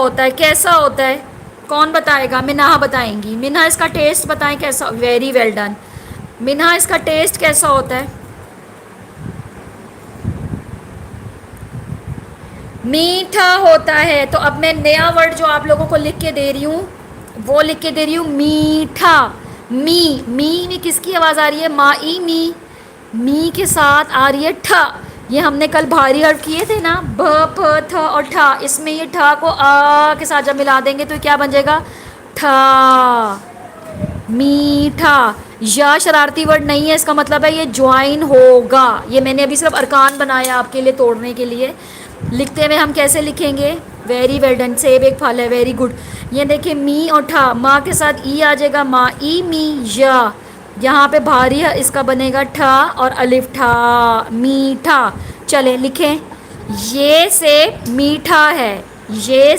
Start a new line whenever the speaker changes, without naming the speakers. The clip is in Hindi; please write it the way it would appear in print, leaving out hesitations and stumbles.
होता है, कैसा होता है? कौन बताएगा? मिन्हा बताएंगी। मिन्हा इसका टेस्ट बताएं कैसा। Very well done. मिन्हा इसका टेस्ट कैसा होता है? मीठा होता है। तो अब मैं नया वर्ड जो आप लोगों को लिख के दे रही हूँ, वो लिख के दे रही हूँ, मीठा। मी में किसकी आवाज़ आ रही है? माई मी। मी के साथ आ रही है ठ। ये हमने कल भारी हर्फ किए थे ना, ब प थ और ठ। इसमें ये ठ को आ के साथ जब मिला देंगे तो क्या बन जाएगा? ठा। मीठा। या शरारती वर्ड नहीं है, इसका मतलब है ये ज्वाइन होगा। ये मैंने अभी सिर्फ अरकान बनाया आपके लिए तोड़ने के लिए। लिखते हुए हम कैसे लिखेंगे? Very well done. सेब एक फल है, वेरी गुड। ये देखिए मी और ठा, माँ के साथ ई आ जाएगा, माँ ई मी या। यहाँ पे भारी है, इसका बनेगा ठा और अलिफ ठा, मीठा। चले लिखें। ये सेब मीठा है। ये